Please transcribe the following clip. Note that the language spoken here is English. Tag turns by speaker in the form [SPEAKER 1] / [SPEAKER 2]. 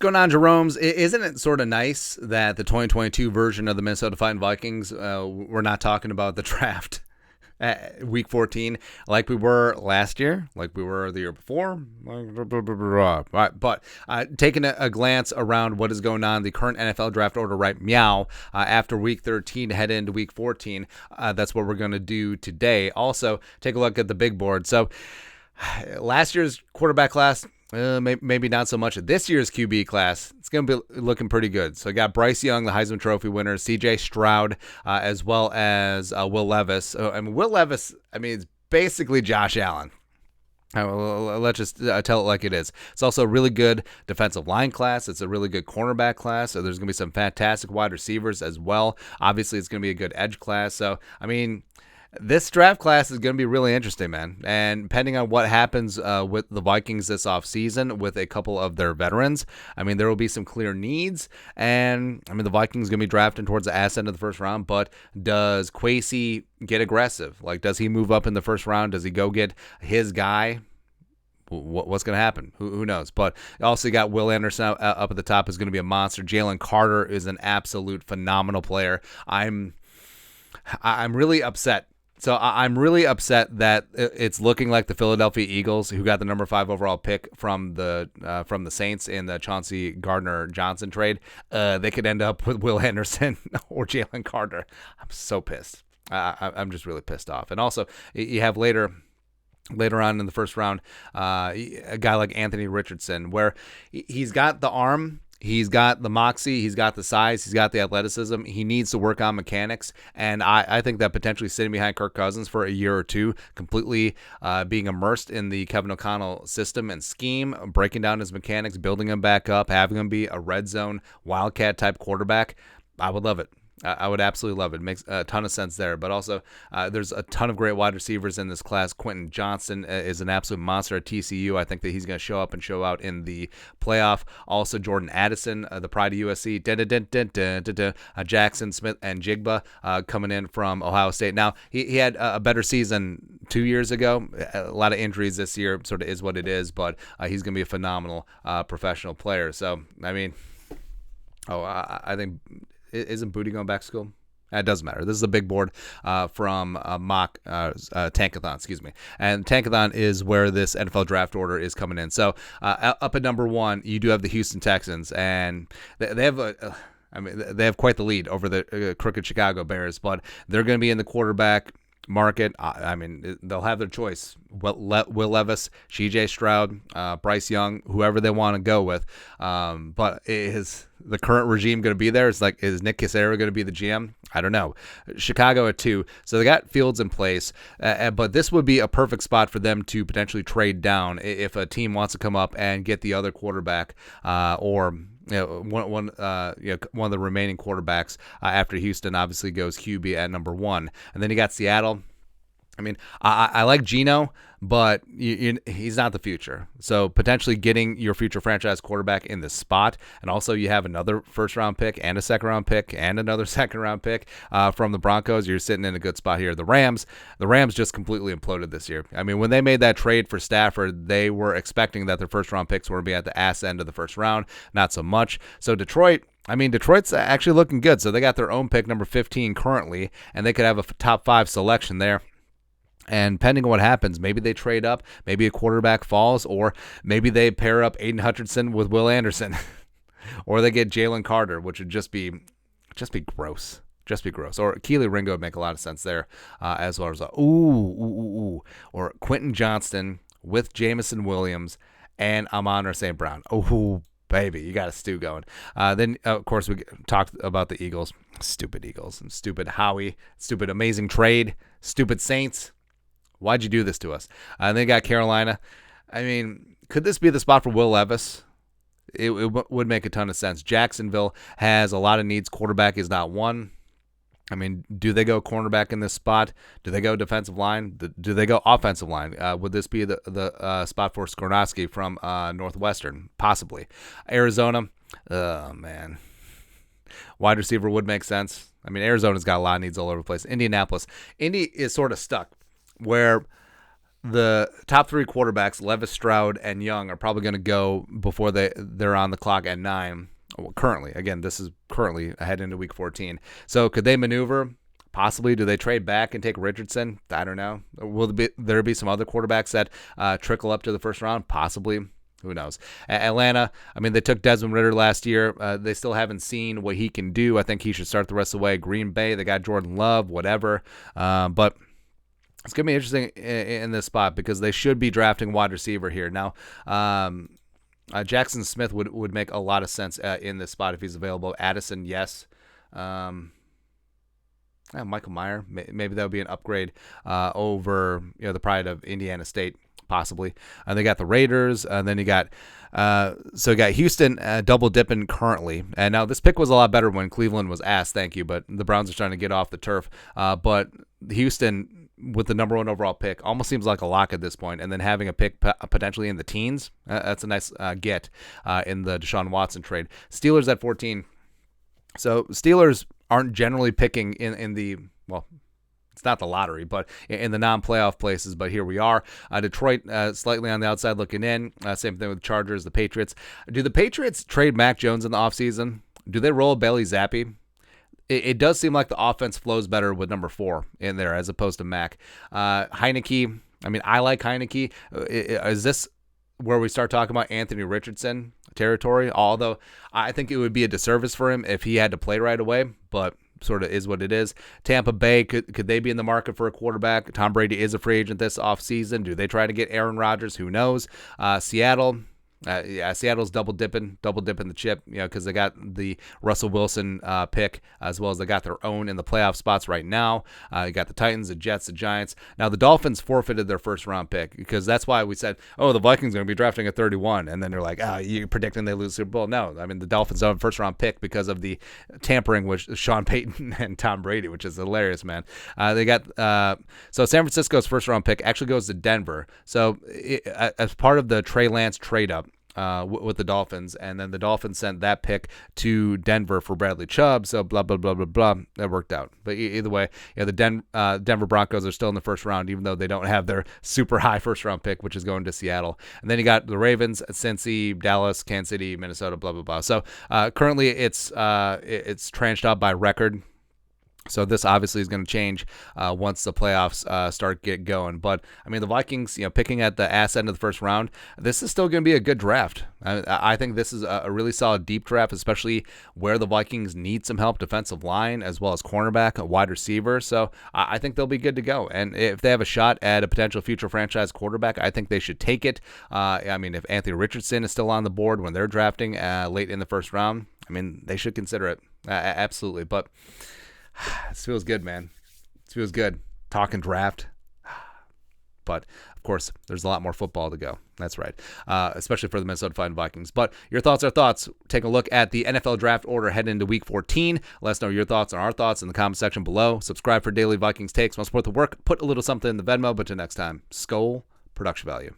[SPEAKER 1] going on, Jerome's? Isn't it sort of nice that the 2022 version of the Minnesota Fighting Vikings, we're not talking about the draft at week 14 like we were last year, like we were the year before. But taking a glance around what is going on, the current NFL draft order right meow, after week 13 head into week 14, that's what we're going to do today. Also, take a look at the big board. So last year's quarterback class, maybe not so much. This year's QB class, it's going to be looking pretty good. So I got Bryce Young, the Heisman Trophy winner, C.J. Stroud, as well as Will Levis. Will Levis, it's basically Josh Allen. Let's just tell it like it is. It's also a really good defensive line class. It's a really good cornerback class. So there's going to be some fantastic wide receivers as well. Obviously, it's going to be a good edge class. So, this draft class is going to be really interesting, man. And depending on what happens with the Vikings this offseason with a couple of their veterans, there will be some clear needs. And, the Vikings going to be drafting towards the ass end of the first round. But does Kwesi get aggressive? Like, does he move up in the first round? Does he go get his guy? What's going to happen? Who knows? But also you got Will Anderson up at the top is going to be a monster. Jalen Carter is an absolute phenomenal player. I'm really upset. So I'm really upset that it's looking like the Philadelphia Eagles, who got the number 5 overall pick from the Saints in the Chauncey Gardner-Johnson trade, they could end up with Will Anderson or Jalen Carter. I'm so pissed. I'm just really pissed off. And also, you have later on in the first round, a guy like Anthony Richardson, where he's got the arm. He's got the moxie, he's got the size, he's got the athleticism. He needs to work on mechanics, and I think that potentially sitting behind Kirk Cousins for a year or two, completely being immersed in the Kevin O'Connell system and scheme, breaking down his mechanics, building him back up, having him be a red zone Wildcat-type quarterback, I would love it. I would absolutely love it. It makes a ton of sense there. But also, there's a ton of great wide receivers in this class. Quentin Johnston is an absolute monster at TCU. I think that he's going to show up and show out in the playoff. Also, Jordan Addison, the pride of USC. Jackson Smith and Jigba coming in from Ohio State. Now, he had a better season 2 years ago. A lot of injuries this year, sort of is what it is. But he's going to be a phenomenal professional player. So, I think... Isn't Booty going back to school? It doesn't matter. This is a big board from Tankathon, excuse me. And Tankathon is where this NFL draft order is coming in. So up at number 1, you do have the Houston Texans, and they have they have quite the lead over the crooked Chicago Bears, but they're going to be in the quarterback market. They'll have their choice. Will Levis, C.J. Stroud, Bryce Young, whoever they want to go with. But is the current regime going to be there? Is Nick Cassera going to be the GM? I don't know. Chicago at 2. So they got Fields in place. But this would be a perfect spot for them to potentially trade down if a team wants to come up and get the other quarterback or one of the remaining quarterbacks after Houston obviously goes QB at number 1. And then you got Seattle. I like Geno, but he's not the future. So potentially getting your future franchise quarterback in this spot, and also you have another first-round pick and a second-round pick and another second-round pick from the Broncos. You're sitting in a good spot here. The Rams just completely imploded this year. When they made that trade for Stafford, they were expecting that their first-round picks were going to be at the ass end of the first round. Not so much. So Detroit's actually looking good. So they got their own pick, number 15 currently, and they could have a top 5 selection there. And depending on what happens, maybe they trade up, maybe a quarterback falls, or maybe they pair up Aiden Hutchinson with Will Anderson, or they get Jalen Carter, which would just be gross. Just be gross. Or Keely Ringo would make a lot of sense there, as well as or Quentin Johnston with Jamison Williams and Amon St. Brown. Oh, baby, you got a stew going. Then, of course, we talked about the Eagles. Stupid Eagles and stupid Howie. Stupid amazing trade. Stupid Saints. Why'd you do this to us? And then got Carolina. Could this be the spot for Will Levis? It would make a ton of sense. Jacksonville has a lot of needs. Quarterback is not one. Do they go cornerback in this spot? Do they go defensive line? Do they go offensive line? Would this be the spot for Skornowski from Northwestern? Possibly. Arizona, oh, man. Wide receiver would make sense. Arizona's got a lot of needs all over the place. Indianapolis. Indy is sort of stuck where the top three quarterbacks, Levis, Stroud, and Young, are probably going to go before they're on the clock at 9. Well, currently, again, this is currently ahead into week 14. So could they maneuver? Possibly. Do they trade back and take Richardson? I don't know. Will there be some other quarterbacks that trickle up to the first round? Possibly. Who knows? Atlanta, I mean, they took Desmond Ridder last year. They still haven't seen what he can do. I think he should start the rest of the way. Green Bay, they got Jordan Love, whatever. But it's going to be interesting in this spot because they should be drafting wide receiver here. Now, Jackson Smith would make a lot of sense in this spot if he's available. Addison, yes. Michael Mayer, maybe that would be an upgrade over the pride of Indiana State, possibly. And they got the Raiders, and then you got Houston double dipping currently. And now this pick was a lot better when Cleveland was asked, thank you, but the Browns are trying to get off the turf. But Houston, with the number 1 overall pick, almost seems like a lock at this point. And then having a pick potentially in the teens, that's a nice get in the Deshaun Watson trade. Steelers at 14. So Steelers aren't generally picking in the, well, it's not the lottery, but in the non-playoff places. But here we are. Detroit slightly on the outside looking in. Same thing with the Chargers, the Patriots. Do the Patriots trade Mac Jones in the offseason? Do they roll Bailey Zappi? It does seem like the offense flows better with number 4 in there as opposed to Mac. Heineke, I mean, I like Heineke. Is this where we start talking about Anthony Richardson territory? Although I think it would be a disservice for him if he had to play right away, but sort of is what it is. Tampa Bay, could they be in the market for a quarterback? Tom Brady is a free agent this offseason. Do they try to get Aaron Rodgers? Who knows? Seattle. Seattle's double dipping the chip, because they got the Russell Wilson pick, as well as they got their own in the playoff spots right now. You got the Titans, the Jets, the Giants. Now the Dolphins forfeited their first round pick because that's why we said, the Vikings are going to be drafting at 31, and then they're like, you're predicting they lose the Super Bowl. No, I mean the Dolphins don't have a first round pick because of the tampering with Sean Payton and Tom Brady, which is hilarious, man. They got so San Francisco's first round pick actually goes to Denver. So as part of the Trey Lance trade up with the Dolphins, and then the Dolphins sent that pick to Denver for Bradley Chubb, so blah, blah, blah, blah, blah. That worked out. But either way, the Denver Broncos are still in the first round, even though they don't have their super high first round pick, which is going to Seattle. And then you got the Ravens, Cincy, Dallas, Kansas City, Minnesota, blah, blah, blah. So currently it's tranched out by record. So this obviously is going to change once the playoffs start get going. But, I mean, the Vikings, picking at the ass end of the first round, this is still going to be a good draft. I think this is a really solid deep draft, especially where the Vikings need some help, defensive line, as well as cornerback, a wide receiver. So I think they'll be good to go. And if they have a shot at a potential future franchise quarterback, I think they should take it. I mean, if Anthony Richardson is still on the board when they're drafting late in the first round, I mean, they should consider it. Absolutely. But this feels good, man. This feels good. Talking draft. But, of course, there's a lot more football to go. That's right. Especially for the Minnesota Fighting Vikings. But your thoughts are thoughts. Take a look at the NFL draft order heading into week 14. Let us know your thoughts and our thoughts in the comment section below. Subscribe for daily Vikings takes. Want to support the work? Put a little something in the Venmo. But till next time, Skol, production value.